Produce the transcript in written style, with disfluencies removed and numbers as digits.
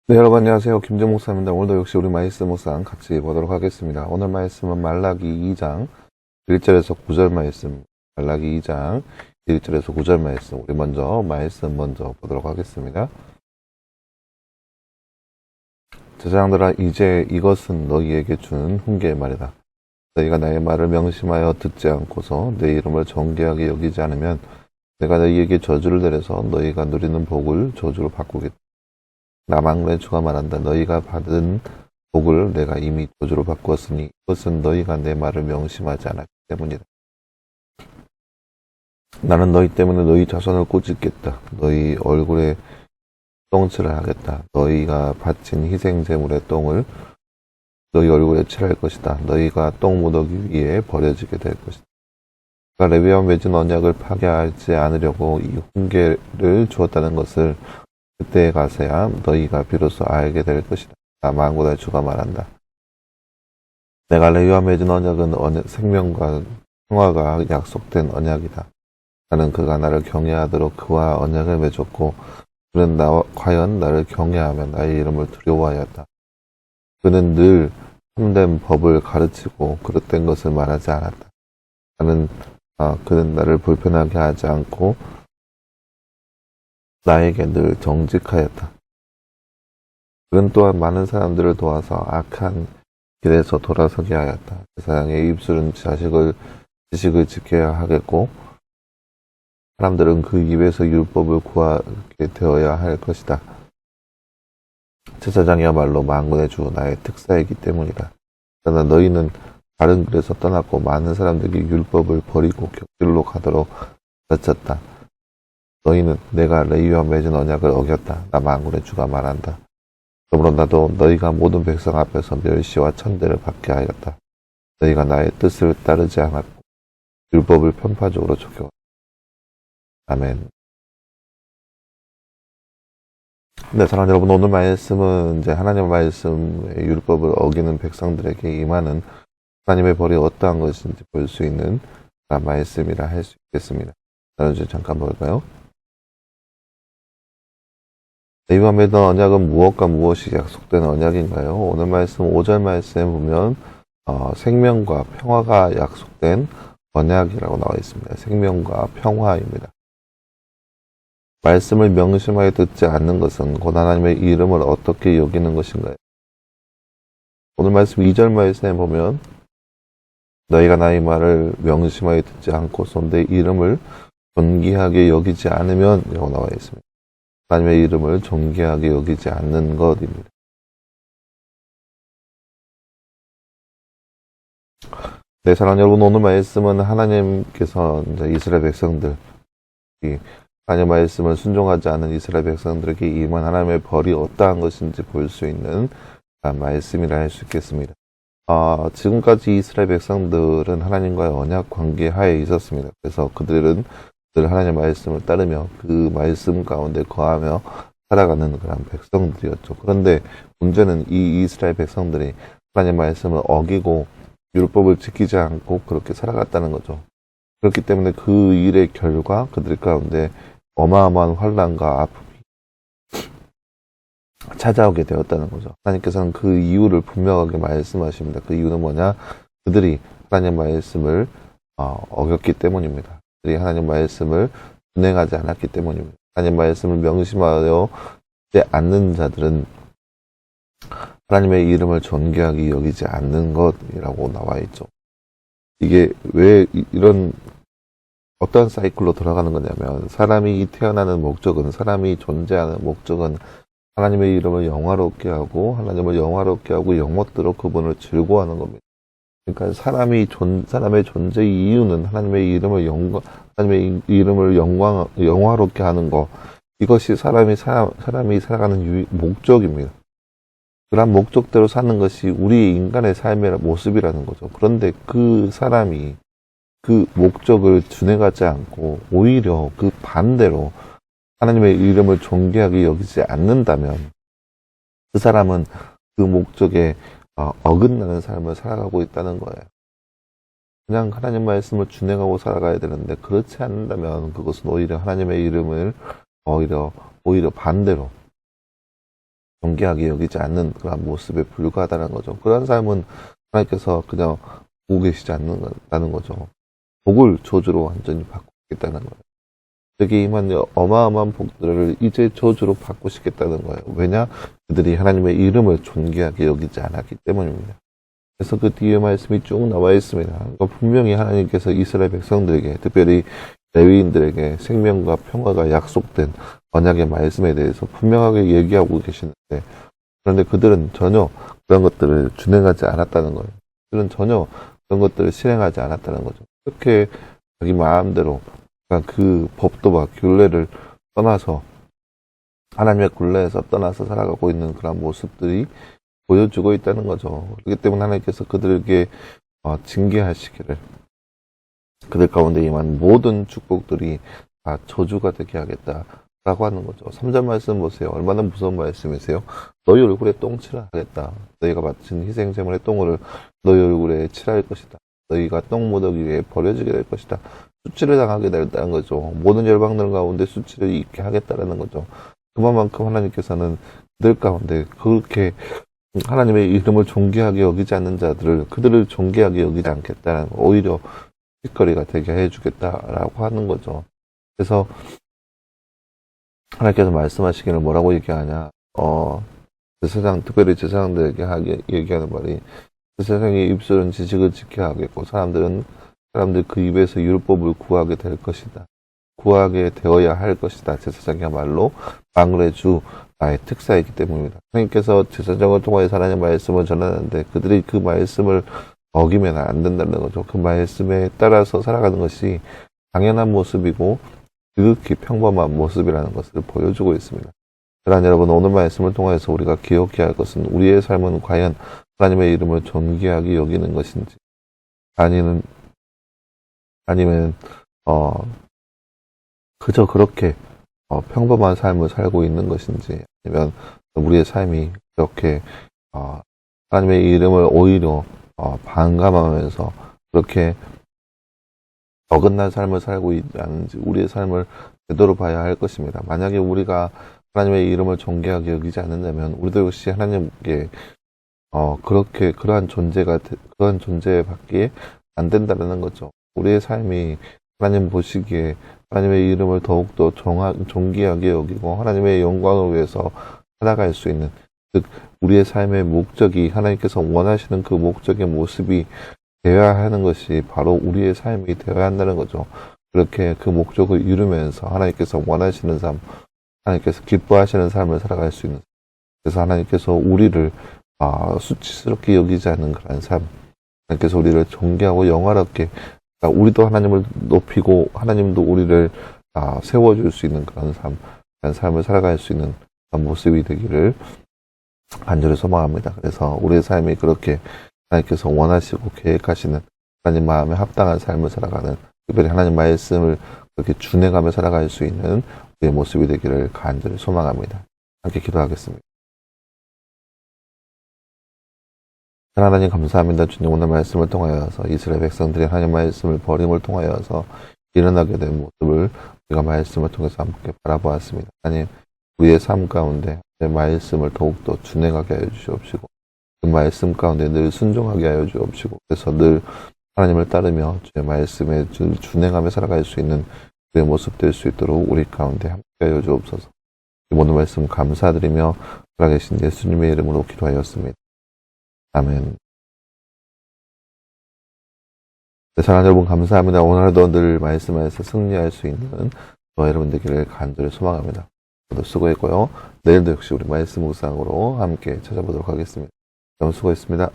네, 여러분 안녕하세요. 김정 목사입니다. 오늘도 역시 우리 말씀 묵상 같이 보도록 하겠습니다. 오늘 말씀은 말라기 2장 1절에서 9절 말씀, 말라기 2장 1절에서 9절 말씀, 우리 말씀 먼저 보도록 하겠습니다. 제사장들아, 이제 이것은 너희에게 주는 훈계의 말이다. 너희가 나의 말을 명심하여 듣지 않고서 내 이름을 정죄하게 여기지 않으면 내가 너희에게 저주를 내려서 너희가 누리는 복을 저주로 바꾸겠다. 나만군의 주가 말한다. 너희가 받은 복을 내가 이미 저주로 바꾸었으니 이것은 너희가 내 말을 명심하지 않았기 때문이다. 나는 너희 때문에 너희 자손을 꾸짖겠다. 너희 얼굴에 똥칠을 하겠다. 너희가 바친 희생 제물의 똥을 너희 얼굴에 칠할 것이다. 너희가 똥 무더기 위에 버려지게 될 것이다. 그가 레위와 맺은 언약을 파괴하지 않으려고 이 훈계를 주었다는 것을 그때에 가서야 너희가 비로소 알게 될 것이다. 나 만군의 주가 말한다. 내가 레위와 맺은 언약은 생명과 평화가 약속된 언약이다. 나는 그가 나를 경외하도록 그와 언약을 맺었고 그는 과연 나를 경외하며 나의 이름을 두려워하였다. 그는 늘 참된 법을 가르치고 그릇된 것을 말하지 않았다. 그는 나를 불편하게 하지 않고 나에게 늘 정직하였다. 그는 또한 많은 사람들을 도와서 악한 길에서 돌아서게 하였다. 세상의 입술은 지식을 지켜야 하겠고 사람들은 그 입에서 율법을 구하게 되어야 할 것이다. 제사장이야말로 만군의 주 나의 특사이기 때문이다. 그러나 너희는 다른 길에서 떠났고 많은 사람들이 율법을 버리고 격길로 가도록 가르쳤다. 너희는 내가 레위와 맺은 언약을 어겼다. 나 만군의 주가 말한다. 그러므로 나도 너희가 모든 백성 앞에서 멸시와 천대를 받게 하였다. 너희가 나의 뜻을 따르지 않았고 율법을 편파적으로 적용했다. 아멘. 네, 사랑하는 여러분, 오늘 말씀은 이제 하나님의 말씀의 율법을 어기는 백성들에게 임하는 하나님의 벌이 어떠한 것인지 볼 수 있는 말씀이라 할 수 있겠습니다. 이제 잠깐 볼까요? 레위와 맺은 언약은 무엇과 무엇이 약속된 언약인가요? 오늘 말씀 5절 말씀에 보면 생명과 평화가 약속된 언약이라고 나와 있습니다. 생명과 평화입니다. 말씀을 명심하여 듣지 않는 것은 곧 하나님의 이름을 어떻게 여기는 것인가요? 오늘 말씀 2절 말씀에 보면 너희가 나의 말을 명심하여 듣지 않고서 내 이름을 존귀하게 여기지 않으면 라고 나와 있습니다. 하나님의 이름을 존귀하게 여기지 않는 것입니다. 네, 사랑하는 여러분, 오늘 말씀은 하나님께서 이제 이스라엘 백성들, 하나님의 말씀을 순종하지 않은 이스라엘 백성들에게 임한 하나님의 벌이 어떠한 것인지 볼 수 있는 말씀이라 할 수 있겠습니다. 지금까지 이스라엘 백성들은 하나님과의 언약 관계 하에 있었습니다. 그래서 그들은 늘 하나님의 말씀을 따르며 그 말씀 가운데 거하며 살아가는 그런 백성들이었죠. 그런데 문제는 이 이스라엘 백성들이 하나님의 말씀을 어기고 율법을 지키지 않고 그렇게 살아갔다는 거죠. 그렇기 때문에 그 일의 결과 그들 가운데 어마어마한 환난과 아픔이 찾아오게 되었다는 거죠. 하나님께서는 그 이유를 분명하게 말씀하십니다. 그 이유는 뭐냐? 그들이 하나님의 말씀을 어겼기 때문입니다. 그들이 하나님의 말씀을 준행하지 않았기 때문입니다. 하나님의 말씀을 명심하여 듣지 않는 자들은 하나님의 이름을 존귀하게 여기지 않는 것이라고 나와 있죠. 이게 왜 이런 어떤 사이클로 돌아가는 거냐면 사람이 태어나는 목적은 사람이 존재하는 목적은 하나님의 이름을 영화롭게 하고 하나님을 영화롭게 하고 영원토로 그분을 즐거워하는 겁니다. 그러니까 사람의 존재의 이유는 하나님의 이름을 영화롭게 하는 것, 이것이 사람이 살아가는 목적입니다. 그런 목적대로 사는 것이 우리 인간의 삶의 모습이라는 거죠. 그런데 그 사람이 그 목적을 준행하지 않고 오히려 그 반대로 하나님의 이름을 존귀하게 여기지 않는다면 그 사람은 그 목적에 어긋나는 삶을 살아가고 있다는 거예요. 그냥 하나님 말씀을 준행하고 살아가야 되는데 그렇지 않는다면 그것은 오히려 하나님의 이름을 오히려 반대로 존귀하게 여기지 않는 그런 모습에 불과하다는 거죠. 그런 삶은 하나님께서 그냥 보고 계시지 않는다는 거죠. 복을 저주로 완전히 바꾸겠다는 거예요. 여기 임한 어마어마한 복들을 이제 저주로 바꾸시겠다는 거예요. 왜냐? 그들이 하나님의 이름을 존귀하게 여기지 않았기 때문입니다. 그래서 그 뒤에 말씀이 쭉 나와 있습니다. 그러니까 분명히 하나님께서 이스라엘 백성들에게, 특별히 레위인들에게 생명과 평화가 약속된 언약의 말씀에 대해서 분명하게 얘기하고 계시는데, 그런데 그들은 전혀 그런 것들을 준행하지 않았다는 거예요. 그들은 전혀 그런 것들을 실행하지 않았다는 거죠. 그렇게 자기 마음대로 그 법도와 균례를 떠나서 하나님의 굴레에서 떠나서 살아가고 있는 그런 모습들이 보여주고 있다는 거죠. 그렇기 때문에 하나님께서 그들에게 징계하시기를, 그들 가운데 임한 모든 축복들이 다 저주가 되게 하겠다라고 하는 거죠. 3절 말씀 보세요. 얼마나 무서운 말씀이세요? 너희 얼굴에 똥칠을 하겠다. 너희가 바친 희생제물의 똥을 너희 얼굴에 칠할 것이다. 너희가 똥무더기 위에 버려지게 될 것이다. 수치를 당하게 된다는 거죠. 모든 열방들 가운데 수치를 입게 하겠다라는 거죠. 그만큼 하나님께서는 그들 가운데 그렇게 하나님의 이름을 존귀하게 여기지 않는 자들을, 그들을 존귀하게 여기지 않겠다는, 오히려 핏거리가 되게 해주겠다라고 하는 거죠. 그래서 하나님께서 말씀하시기를 뭐라고 얘기하냐, 제사장, 특별히 제사장들에게 얘기하는 말이, 제사장의 입술은 지식을 지켜야 하겠고 사람들 그 입에서 율법을 구하게 될 것이다. 구하게 되어야 할 것이다. 제사장이야말로 만군의 주 나의 특사이기 때문입니다. 하나님께서 제사장을 통하여 하나님의 말씀을 전하는데 그들이 그 말씀을 어기면 안 된다는 거죠. 그 말씀에 따라서 살아가는 것이 당연한 모습이고 지극히 평범한 모습이라는 것을 보여주고 있습니다. 그러나 여러분, 오늘 말씀을 통해서 우리가 기억해야 할 것은 우리의 삶은 과연 하나님의 이름을 존귀하게 여기는 것인지, 아니면 그저 그렇게 평범한 삶을 살고 있는 것인지, 아니면 우리의 삶이 이렇게 하나님의 이름을 오히려 반감하면서 그렇게 어긋난 삶을 살고 있지 않은지, 우리의 삶을 제대로 봐야 할 것입니다. 만약에 우리가 하나님의 이름을 존귀하게 여기지 않는다면 우리도 역시 하나님께 그러한 존재밖에 안 된다는 거죠. 우리의 삶이 하나님 보시기에 하나님의 이름을 더욱더 존귀하게 여기고 하나님의 영광을 위해서 살아갈 수 있는, 즉 우리의 삶의 목적이 하나님께서 원하시는 그 목적의 모습이 되어야 하는 것이 바로 우리의 삶이 되어야 한다는 거죠. 그렇게 그 목적을 이루면서 하나님께서 원하시는 삶, 하나님께서 기뻐하시는 삶을 살아갈 수 있는, 그래서 하나님께서 우리를 수치스럽게 여기지 않는 그런 삶, 하나님께서 우리를 존귀하고 영화롭게, 우리도 하나님을 높이고 하나님도 우리를 세워줄 수 있는 그런 삶을 살아갈 수 있는 그런 모습이 되기를 간절히 소망합니다. 그래서 우리의 삶이 그렇게 하나님께서 원하시고 계획하시는 하나님 마음에 합당한 삶을 살아가는, 특별히 하나님 말씀을 그렇게 준행하며 살아갈 수 있는 우리의 모습이 되기를 간절히 소망합니다. 함께 기도하겠습니다. 하나님 감사합니다. 주님, 오늘 말씀을 통하여서 이스라엘 백성들이 하나님 말씀을 버림을 통하여서 일어나게 된 모습을 우리가 말씀을 통해서 함께 바라보았습니다. 하나님, 우리의 삶 가운데 내 말씀을 더욱더 준행하게 하여 주시옵시고 그 말씀 가운데 늘 순종하게 하여 주옵시고, 그래서 늘 하나님을 따르며 주의 말씀에 준행하며 살아갈 수 있는 그의 모습 될 수 있도록 우리 가운데 함께 하여 주옵소서. 이 모든 말씀 감사드리며 살아계신 예수님의 이름으로 기도하였습니다. 아멘. 네, 사랑하는 여러분 감사합니다. 오늘도 늘 말씀에서 승리할 수 있는 저와 여러분 되기를 간절히 소망합니다. 저도 수고했고요. 내일도 역시 우리 말씀 묵상으로 함께 찾아보도록 하겠습니다. 너무 수고했습니다.